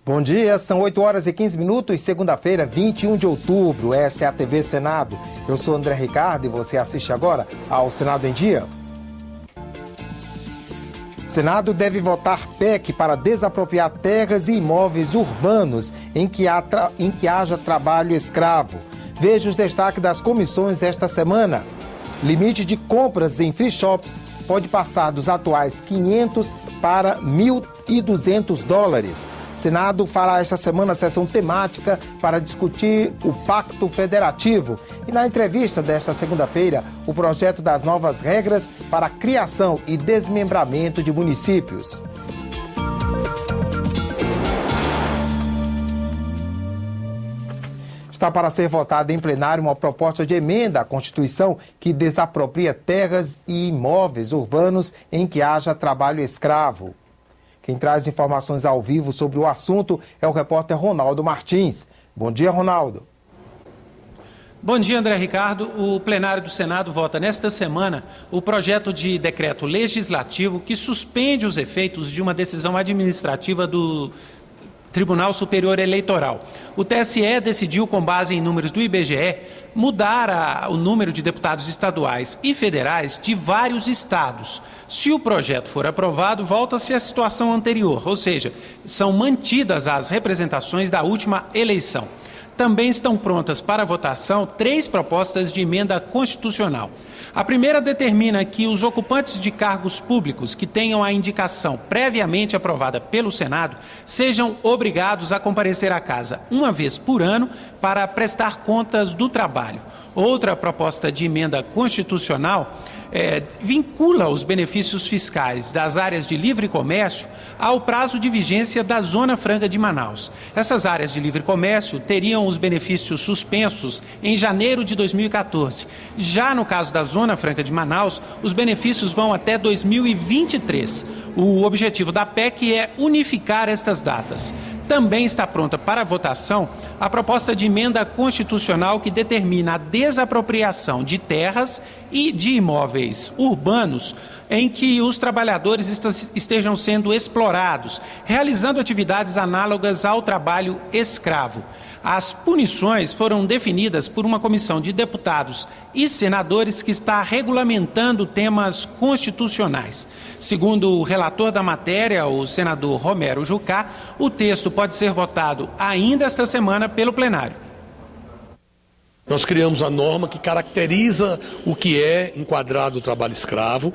Bom dia, são 8 horas e 15 minutos, segunda-feira, 21 de outubro. Essa é a TV Senado. Eu sou André Ricardo e você assiste agora ao Senado em Dia. Senado deve votar PEC para desapropriar terras e imóveis urbanos em que haja trabalho escravo. Veja os destaques das comissões esta semana. Limite de compras em free shops pode passar dos atuais 500 para 1.200 dólares. Senado fará esta semana sessão temática para discutir o Pacto Federativo. E na entrevista desta segunda-feira, o projeto das novas regras para a criação e desmembramento de municípios. Está para ser votada em plenário uma proposta de emenda à Constituição que desapropria terras e imóveis urbanos em que haja trabalho escravo. Quem traz informações ao vivo sobre o assunto é o repórter Ronaldo Martins. Bom dia, Ronaldo. Bom dia, André Ricardo. O plenário do Senado vota nesta semana o projeto de decreto legislativo que suspende os efeitos de uma decisão administrativa do Tribunal Superior Eleitoral. O TSE decidiu, com base em números do IBGE, mudar o número de deputados estaduais e federais de vários estados. Se o projeto for aprovado, volta-se à situação anterior, ou seja, são mantidas as representações da última eleição. Também estão prontas para votação 3 propostas de emenda constitucional. A primeira determina que os ocupantes de cargos públicos que tenham a indicação previamente aprovada pelo Senado sejam obrigados a comparecer à casa uma vez por ano para prestar contas do trabalho. Outra proposta de emenda constitucional vincula os benefícios fiscais das áreas de livre comércio ao prazo de vigência da Zona Franca de Manaus. Essas áreas de livre comércio teriam os benefícios suspensos em janeiro de 2014. Já no caso da Zona Franca de Manaus, os benefícios vão até 2023. O objetivo da PEC é unificar estas datas. Também está pronta para votação a proposta de emenda constitucional que determina a desapropriação de terras e de imóveis urbanos em que os trabalhadores estejam sendo explorados, realizando atividades análogas ao trabalho escravo. As punições foram definidas por uma comissão de deputados e senadores que está regulamentando temas constitucionais. Segundo o relator da matéria, o senador Romero Jucá, o texto pode ser votado ainda esta semana pelo plenário. Nós criamos a norma que caracteriza o que é enquadrado o trabalho escravo,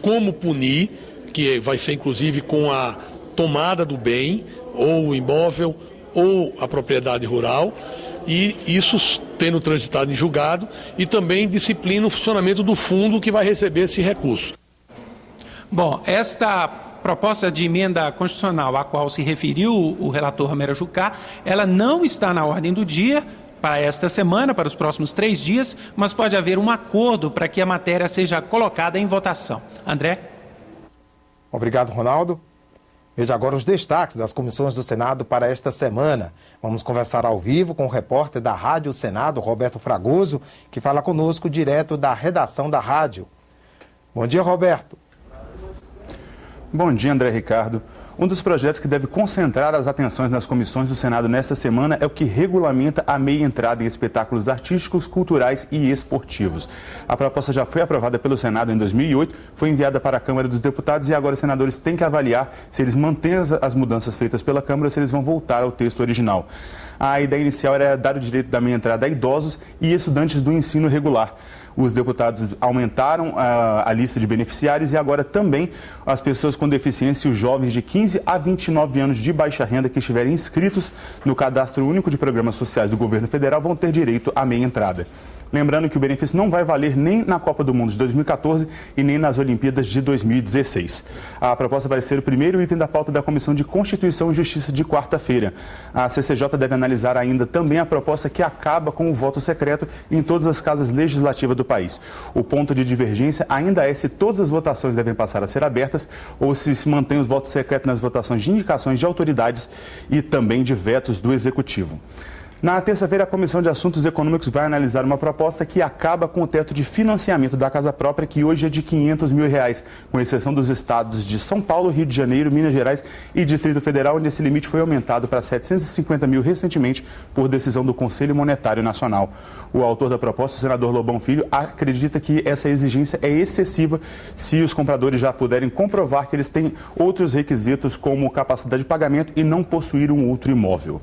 como punir, que vai ser inclusive com a tomada do bem, ou o imóvel, ou a propriedade rural, e isso tendo transitado em julgado, e também disciplina o funcionamento do fundo que vai receber esse recurso. Bom, esta proposta de emenda constitucional a qual se referiu o relator Romero Jucá, ela não está na ordem do dia para esta semana, para os próximos 3 dias, mas pode haver um acordo para que a matéria seja colocada em votação. André? Obrigado, Ronaldo. Veja agora os destaques das comissões do Senado para esta semana. Vamos conversar ao vivo com o repórter da Rádio Senado, Roberto Fragoso, que fala conosco direto da redação da rádio. Bom dia, Roberto. Bom dia, André Ricardo. Um dos projetos que deve concentrar as atenções nas comissões do Senado nesta semana é o que regulamenta a meia entrada em espetáculos artísticos, culturais e esportivos. A proposta já foi aprovada pelo Senado em 2008, foi enviada para a Câmara dos Deputados e agora os senadores têm que avaliar se eles mantêm as mudanças feitas pela Câmara ou se eles vão voltar ao texto original. A ideia inicial era dar o direito da meia entrada a idosos e estudantes do ensino regular. Os deputados aumentaram a lista de beneficiários e agora também as pessoas com deficiência e os jovens de 15 a 29 anos de baixa renda que estiverem inscritos no Cadastro Único de Programas Sociais do Governo Federal vão ter direito à meia entrada. Lembrando que o benefício não vai valer nem na Copa do Mundo de 2014 e nem nas Olimpíadas de 2016. A proposta vai ser o primeiro item da pauta da Comissão de Constituição e Justiça de quarta-feira. A CCJ deve analisar ainda também a proposta que acaba com o voto secreto em todas as casas legislativas do país. O ponto de divergência ainda é se todas as votações devem passar a ser abertas ou se mantém os votos secretos nas votações de indicações de autoridades e também de vetos do Executivo. Na terça-feira, a Comissão de Assuntos Econômicos vai analisar uma proposta que acaba com o teto de financiamento da casa própria, que hoje é de R$ 500 mil, com exceção dos estados de São Paulo, Rio de Janeiro, Minas Gerais e Distrito Federal, onde esse limite foi aumentado para R$ 750 mil recentemente por decisão do Conselho Monetário Nacional. O autor da proposta, o senador Lobão Filho, acredita que essa exigência é excessiva se os compradores já puderem comprovar que eles têm outros requisitos, como capacidade de pagamento e não possuir um outro imóvel.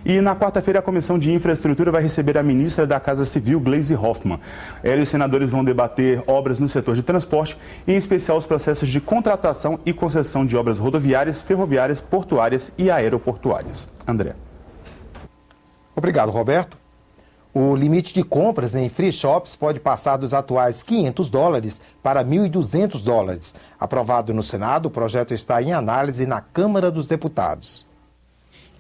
E na quarta-feira, a Comissão de Infraestrutura vai receber a ministra da Casa Civil, Gleisi Hoffmann. Ela e os senadores vão debater obras no setor de transporte, em especial os processos de contratação e concessão de obras rodoviárias, ferroviárias, portuárias e aeroportuárias. André. Obrigado, Roberto. O limite de compras em free shops pode passar dos atuais $500 para $1.200. Aprovado no Senado, o projeto está em análise na Câmara dos Deputados.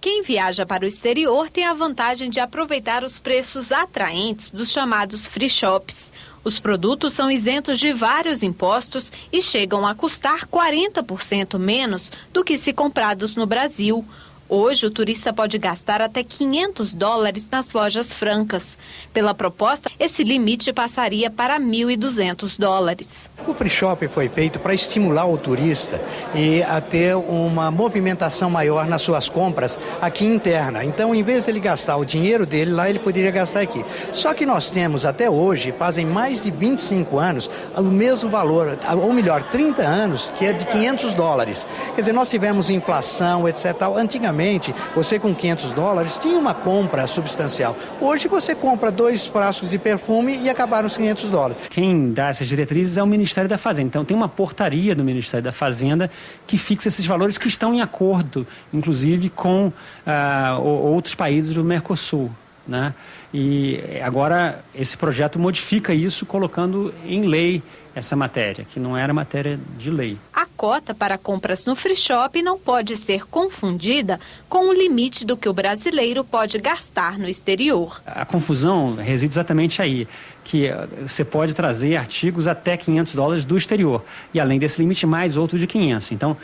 Quem viaja para o exterior tem a vantagem de aproveitar os preços atraentes dos chamados free shops. Os produtos são isentos de vários impostos e chegam a custar 40% menos do que se comprados no Brasil. Hoje, o turista pode gastar até $500 nas lojas francas. Pela proposta, esse limite passaria para $1.200. O free shop foi feito para estimular o turista e a ter uma movimentação maior nas suas compras aqui interna. Então, em vez de ele gastar o dinheiro dele lá, ele poderia gastar aqui. Só que nós temos até hoje, fazem mais de 25 anos, o mesmo valor, ou melhor, 30 anos, que é de $500. Quer dizer, nós tivemos inflação, etc. Antigamente, você com $500 tinha uma compra substancial. Hoje você compra 2 frascos de perfume e acabaram os $500. Quem dá essas diretrizes é o Ministério da Fazenda. Então tem uma portaria do Ministério da Fazenda que fixa esses valores que estão em acordo, inclusive com outros países do Mercosul, né? E agora esse projeto modifica isso, colocando em lei essa matéria, que não era matéria de lei. A cota para compras no free shop não pode ser confundida com o limite do que o brasileiro pode gastar no exterior. A confusão reside exatamente aí, que você pode trazer artigos até $500 do exterior, e além desse limite mais outro de 500. Então,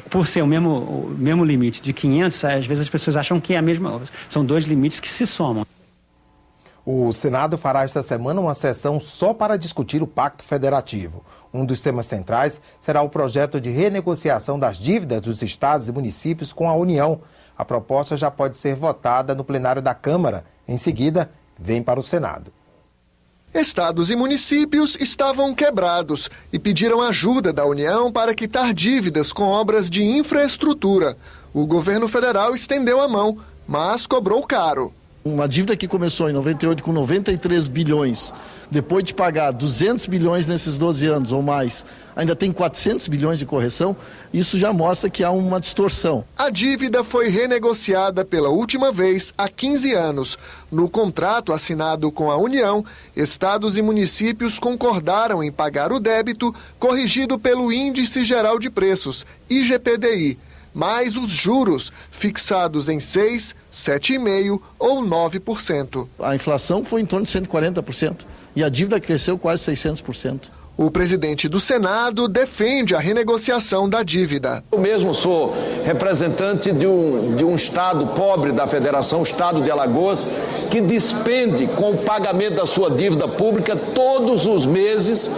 por ser o mesmo limite de 500, às vezes as pessoas acham que é a mesma, são 2 limites que se somam. O Senado fará esta semana uma sessão só para discutir o Pacto Federativo. Um dos temas centrais será o projeto de renegociação das dívidas dos estados e municípios com a União. A proposta já pode ser votada no plenário da Câmara. Em seguida, vem para o Senado. Estados e municípios estavam quebrados e pediram ajuda da União para quitar dívidas com obras de infraestrutura. O governo federal estendeu a mão, mas cobrou caro. Uma dívida que começou em 98 com 93 bilhões, depois de pagar 200 bilhões nesses 12 anos ou mais, ainda tem 400 bilhões de correção, isso já mostra que há uma distorção. A dívida foi renegociada pela última vez há 15 anos. No contrato assinado com a União, estados e municípios concordaram em pagar o débito corrigido pelo Índice Geral de Preços, IGPDI. Mais os juros, fixados em 6%, 7,5% ou 9%. A inflação foi em torno de 140% e a dívida cresceu quase 600%. O presidente do Senado defende a renegociação da dívida. Eu mesmo sou representante de um estado pobre da federação, o estado de Alagoas, que despende com o pagamento da sua dívida pública todos os meses.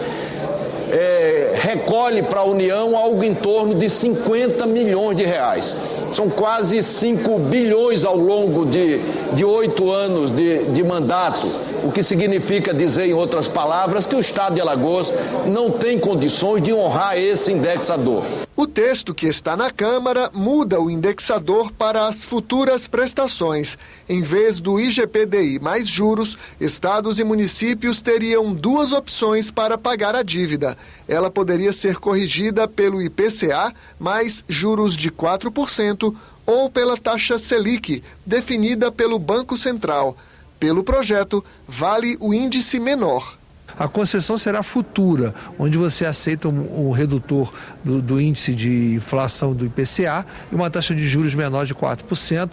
Recolhe para a União algo em torno de 50 milhões de reais. São quase 5 bilhões ao longo de 8 anos de mandato, o que significa dizer, em outras palavras, que o Estado de Alagoas não tem condições de honrar esse indexador. O texto que está na Câmara muda o indexador para as futuras prestações. Em vez do IGPDI mais juros, estados e municípios teriam 2 opções para pagar a dívida. Ela poderia ser corrigida pelo IPCA mais juros de 4% ou pela taxa Selic, definida pelo Banco Central. Pelo projeto, vale o índice menor. A concessão será futura, onde você aceita um redutor do índice de inflação do IPCA e uma taxa de juros menor de 4%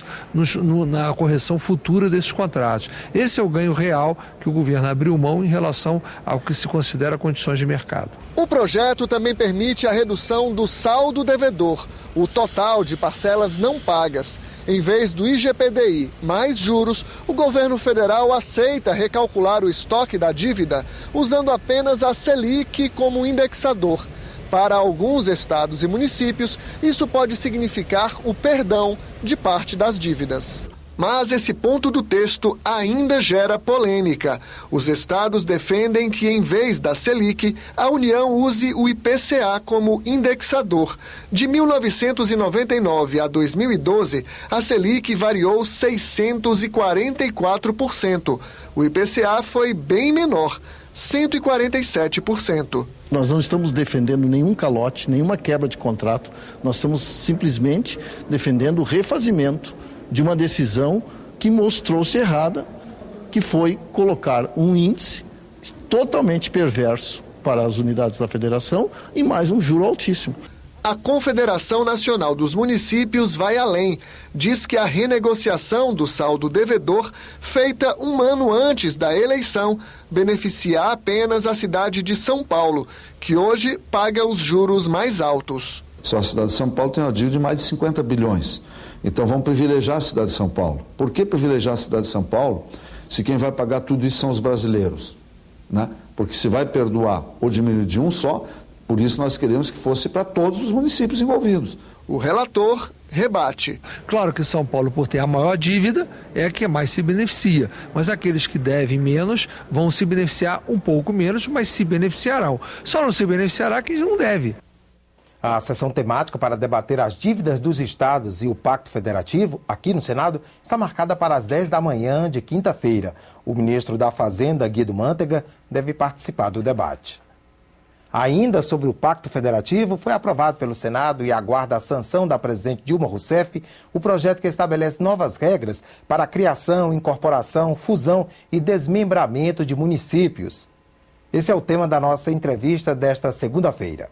na correção futura desses contratos. Esse é o ganho real que o governo abriu mão em relação ao que se considera condições de mercado. O projeto também permite a redução do saldo devedor, o total de parcelas não pagas. Em vez do IGPDI mais juros, o governo federal aceita recalcular o estoque da dívida usando apenas a Selic como indexador. Para alguns estados e municípios, isso pode significar o perdão de parte das dívidas. Mas esse ponto do texto ainda gera polêmica. Os estados defendem que, em vez da Selic, a União use o IPCA como indexador. De 1999 a 2012, a Selic variou 644%. O IPCA foi bem menor, 147%. Nós não estamos defendendo nenhum calote, nenhuma quebra de contrato. Nós estamos simplesmente defendendo o refazimento de uma decisão que mostrou-se errada, que foi colocar um índice totalmente perverso para as unidades da federação e mais um juro altíssimo. A Confederação Nacional dos Municípios vai além. Diz que a renegociação do saldo devedor, feita um ano antes da eleição, beneficia apenas a cidade de São Paulo, que hoje paga os juros mais altos. Só a cidade de São Paulo tem uma dívida de mais de 50 bilhões. Então vamos privilegiar a cidade de São Paulo. Por que privilegiar a cidade de São Paulo se quem vai pagar tudo isso são os brasileiros? Né? Porque se vai perdoar ou diminuir de um só, por isso nós queremos que fosse para todos os municípios envolvidos. O relator rebate. Claro que São Paulo, por ter a maior dívida, é a que mais se beneficia. Mas aqueles que devem menos vão se beneficiar um pouco menos, mas se beneficiarão. Só não se beneficiará quem não deve. A sessão temática para debater as dívidas dos estados e o Pacto Federativo, aqui no Senado, está marcada para as 10 da manhã de quinta-feira. O ministro da Fazenda, Guido Mantega, deve participar do debate. Ainda sobre o Pacto Federativo, foi aprovado pelo Senado e aguarda a sanção da presidente Dilma Rousseff o projeto que estabelece novas regras para a criação, incorporação, fusão e desmembramento de municípios. Esse é o tema da nossa entrevista desta segunda-feira.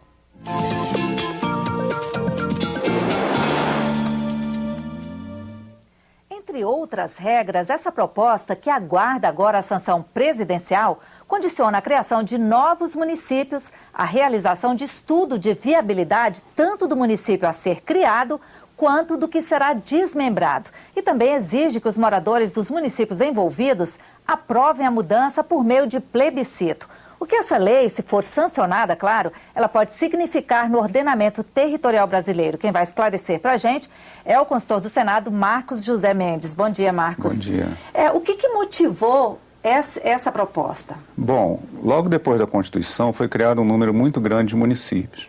Entre outras regras, essa proposta, que aguarda agora a sanção presidencial, condiciona a criação de novos municípios, a realização de estudo de viabilidade tanto do município a ser criado quanto do que será desmembrado. E também exige que os moradores dos municípios envolvidos aprovem a mudança por meio de plebiscito. O que essa lei, se for sancionada, claro, ela pode significar no ordenamento territorial brasileiro. Quem vai esclarecer para a gente é o consultor do Senado, Marcos José Mendes. Bom dia, Marcos. Bom dia. O que motivou essa proposta? Bom, logo depois da Constituição foi criado um número muito grande de municípios.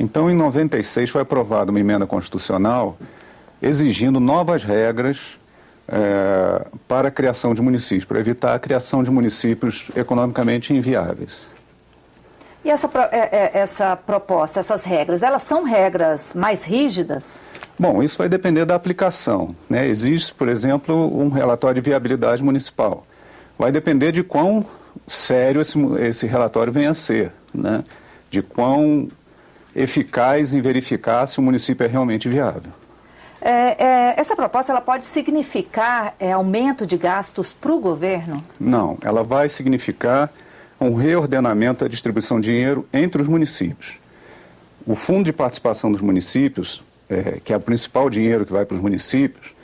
Então, em 96, foi aprovada uma emenda constitucional exigindo novas regras para a criação de municípios, para evitar a criação de municípios economicamente inviáveis. E essa proposta, essas regras, elas são regras mais rígidas? Bom, isso vai depender da aplicação, né? Existe, por exemplo, um relatório de viabilidade municipal. Vai depender de quão sério esse relatório venha a ser, né? De quão eficaz em verificar se o município é realmente viável. Essa proposta ela pode significar aumento de gastos para o governo? Não, ela vai significar um reordenamento da distribuição de dinheiro entre os municípios. O Fundo de Participação dos Municípios, que é o principal dinheiro que vai para os municípios,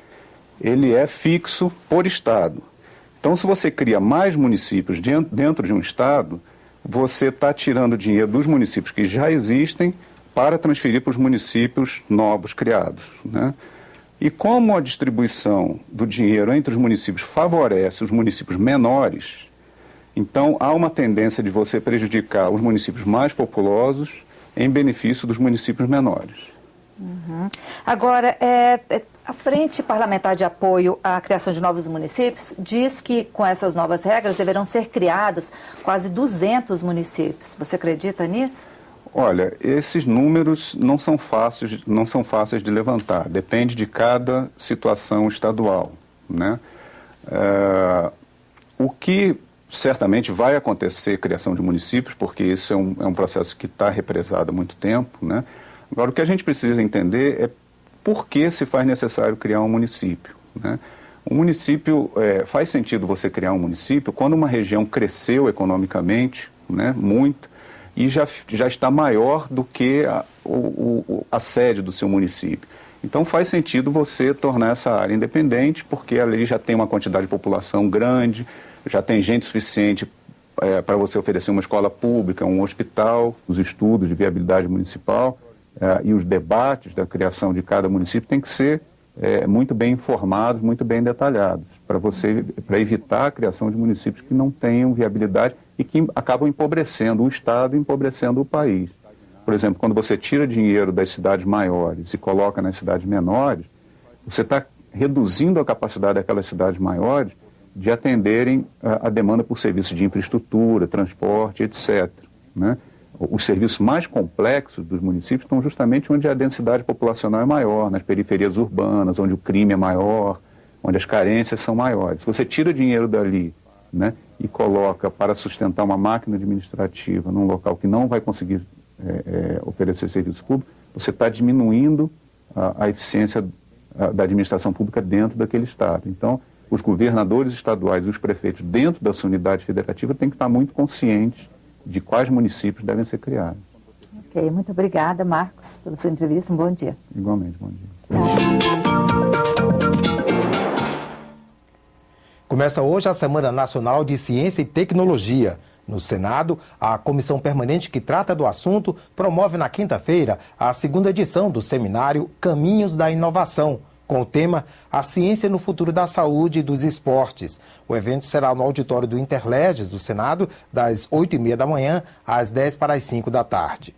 ele é fixo por estado. Então, se você cria mais municípios dentro de um estado, você está tirando dinheiro dos municípios que já existem para transferir para os municípios novos criados, né? E como a distribuição do dinheiro entre os municípios favorece os municípios menores, então há uma tendência de você prejudicar os municípios mais populosos em benefício dos municípios menores. Uhum. Agora, a Frente Parlamentar de Apoio à Criação de Novos Municípios diz que com essas novas regras deverão ser criados quase 200 municípios. Você acredita nisso? Olha, esses números não são fáceis de levantar, depende de cada situação estadual, né? O que certamente vai acontecer criação de municípios, porque isso é um processo que está represado há muito tempo, né? Agora, o que a gente precisa entender é por que se faz necessário criar um município, né? Um município, faz sentido você criar um município quando uma região cresceu economicamente, né, muito, e já está maior do que a sede do seu município. Então faz sentido você tornar essa área independente, porque ali já tem uma quantidade de população grande, já tem gente suficiente para você oferecer uma escola pública, um hospital, os estudos de viabilidade municipal e os debates da criação de cada município têm que ser muito bem informados, muito bem detalhados, para evitar a criação de municípios que não tenham viabilidade e que acabam empobrecendo o Estado e empobrecendo o país. Por exemplo, quando você tira dinheiro das cidades maiores e coloca nas cidades menores, você está reduzindo a capacidade daquelas cidades maiores de atenderem a demanda por serviços de infraestrutura, transporte, etc., né? Os serviços mais complexos dos municípios estão justamente onde a densidade populacional é maior, nas periferias urbanas, onde o crime é maior, onde as carências são maiores. Se você tira dinheiro dali, né, e coloca para sustentar uma máquina administrativa num local que não vai conseguir oferecer serviço público, você está diminuindo a eficiência da administração pública dentro daquele Estado. Então, os governadores estaduais e os prefeitos dentro da sua unidade federativa têm que estar muito conscientes de quais municípios devem ser criados. Ok, muito obrigada, Marcos, pela sua entrevista. Um bom dia. Igualmente, bom dia. Começa hoje a Semana Nacional de Ciência e Tecnologia. No Senado, a comissão permanente que trata do assunto promove na quinta-feira a segunda edição do seminário Caminhos da Inovação, com o tema A Ciência no Futuro da Saúde e dos Esportes. O evento será no auditório do Interleges do Senado, das 8h30 da manhã às 10 para as 5 da tarde.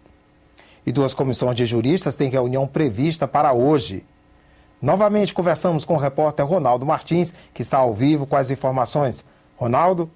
E 2 comissões de juristas têm reunião prevista para hoje. Novamente conversamos com o repórter Ronaldo Martins, que está ao vivo com as informações. Ronaldo?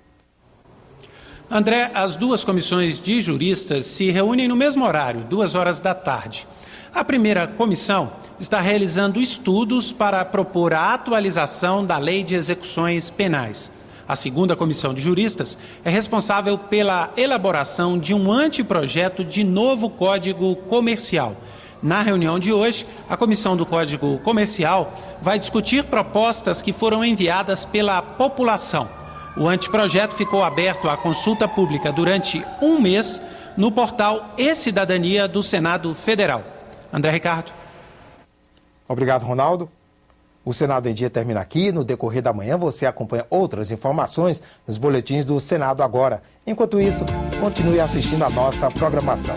André, as 2 comissões de juristas se reúnem no mesmo horário, 2h da tarde. A primeira comissão está realizando estudos para propor a atualização da Lei de Execuções Penais. A segunda comissão de juristas é responsável pela elaboração de um anteprojeto de novo Código Comercial. Na reunião de hoje, a Comissão do Código Comercial vai discutir propostas que foram enviadas pela população. O anteprojeto ficou aberto à consulta pública durante 1 mês no portal E-Cidadania do Senado Federal. André Ricardo. Obrigado, Ronaldo. O Senado em Dia termina aqui. No decorrer da manhã você acompanha outras informações nos boletins do Senado Agora. Enquanto isso, continue assistindo a nossa programação.